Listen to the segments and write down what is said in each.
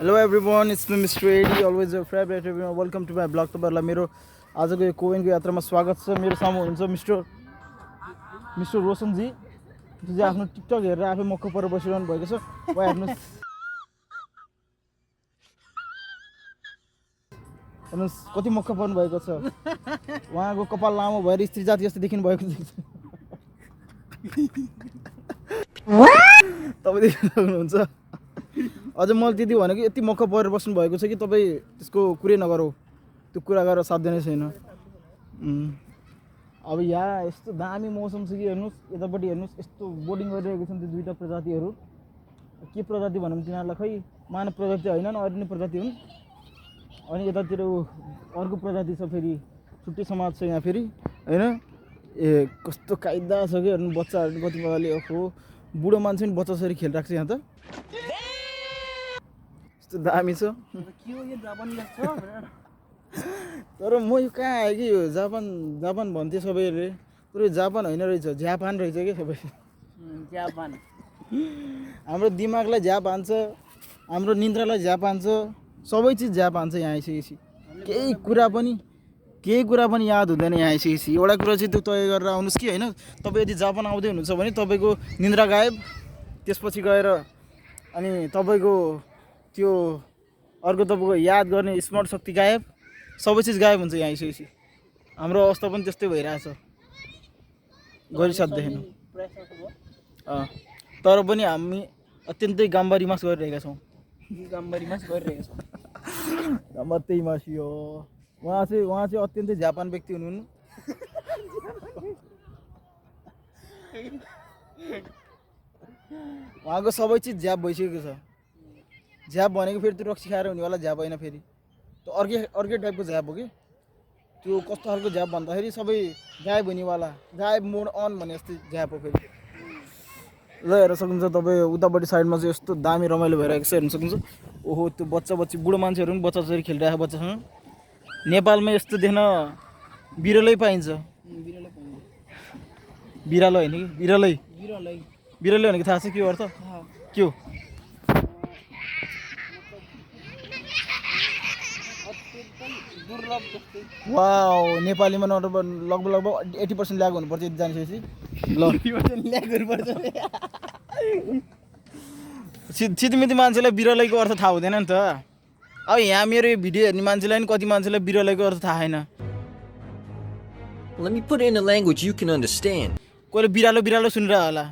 Hello everyone, it's me Mr. AD, always your favorite everyone. Welcome to my blog. तपाईहरुलाई मेरो आजको यो कोवेनको यात्रामा स्वागत छ। मेरो सामु हुनुहुन्छ मिस्टर रोशन जी, जो चाहिँ आफ्नो टिकटक हेरेर आफै मक्क परेर बसिरहनु भएको छ। उहाँ हेर्नुस् कति मक्क पर्नु भएको छ। उहाँको कपाल लामो भएर स्त्री जाति जस्तो देखिनु भएको छ। तपाईँ देख्न सक्नुहुन्छ। अझ मैले त्यति भनेको यति मक्क परेर बस्नु भएको छ कि तपाईँ त्यसको कुरै नगरौ, त्यो कुरा गरेर साध्य नै छैन। अब यहाँ यस्तो दामी मौसम छ कि हेर्नुस्, यतापट्टि हेर्नुस् यस्तो बोटिङ गरिरहेको छन् त्यो दुईटा प्रजातिहरू। के प्रजाति भनौँ तिनीहरूलाई, खै मानव प्रजाति होइनन्, अरू नै प्रजाति हुन्। अनि यतातिर अर्को प्रजाति छ, फेरि छुट्टै समाज छ यहाँ फेरि हैन। ए कस्तो कायदा छ कि हेर्नु, बच्चाहरू कति मजाले। ओहो बुढो मान्छे पनि बच्चा जसरी खेलिरहेको छ यहाँ त, यस्तो दामी छ। के हो यो जापान लाग्छ। तर म यो कहाँ आएँ कि यो जापान भन्थे सबैले, तर यो जापान होइन रहेछ, जापान रहेछ कि सबै। जापान हाम्रो दिमागलाई झ्याप हान्छ, हाम्रो निन्द्रालाई झ्याप हान्छ, सबै चिज झ्याप हान्छ यहाँ आइसकेपछि। केही कुरा पनि याद हुँदैन यहाँ आइसकेपछि। एउटा कुरा चाहिँ त्यो तय गरेर आउनुहोस् कि होइन, तपाईँ यदि जापान आउँदै हुनुहुन्छ भने तपाईँको निन्द्रा गायब, त्यसपछि गएर अनि तपाईँको त्यो अर्को तपाईँको याद गर्ने स्मरण शक्ति गायब, सबै चिज गायब हुन्छ यहाँ आइसकेपछि। हाम्रो अवस्था पनि त्यस्तै भइरहेछ, गरिसाध्दैन। तर पनि हामी अत्यन्तै गाम्बारीमास गरिरहेका छौँ। गाम्बारी मासी हो। उहाँ चाहिँ अत्यन्तै जापान व्यक्ति हुनुहुन्न। उहाँको सबै चिज झ्याप भइसकेको छ। झ्याप भनेको फेरि त्यो रक्सी खाएर हुनेवाला झ्याप होइन, फेरि त्यो अर्कै टाइपको झ्याप हो कि। त्यो कस्तो खालको झ्याप भन्दाखेरि सबै गायब हुनेवाला, गायब मोड अन भने जस्तै झ्याप हो फेरि। ल हेर्न सक्नुहुन्छ तपाईँ उतापट्टि साइडमा चाहिँ यस्तो दामी रमाइलो भइरहेको छ, हेर्न सक्नुहुन्छ। ओहो त्यो बच्ची बुढो मान्छेहरू पनि बच्चा जसरी खेलिरहेको बच्चासँग। नेपालमा यस्तो देख्न बिरलै पाइन्छ। बिरालो होइन कि बिरलै भनेको थाहा छ के हो अर्थ? के हो? वाउ, नेपालीमा लगभग 80% ल्याग हुनुपर्छ यदि जानिसकेपछि। ल 80% ल्याग हुनुपर्छ। छिटमिटी मान्छेलाई बिरलैको अर्थ थाहा हुँदैन नि त। अब यहाँ मेरो यो भिडियो हेर्ने मान्छेलाई नि कति मान्छेलाई बिरलैको अर्थ थाहा छैन। Let me put it in a language you can understand. कोहीले बिरालो सुनिरह होला,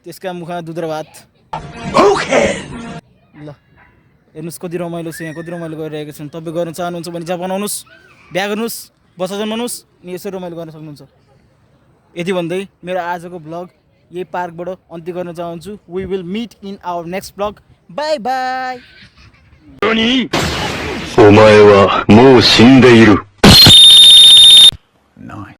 त्यसका मुखमा दुध र भात। ल हेर्नुहोस् कति रमाइलो छ यहाँ, कति रमाइलो गरिरहेको छन्। तपाईँ गर्न चाहनुहुन्छ भने जापान आउनुहोस्, बिहा गर्नुहोस्, बच्चा जन्माउनुहोस्, अनि यसरी रमाइलो गर्न सक्नुहुन्छ। यति भन्दै मेरो आजको ब्लग यही पार्कबाट अन्त्य गर्न चाहन्छु। We will meet in our next blog. Bye bye. お前はもう死んでいる。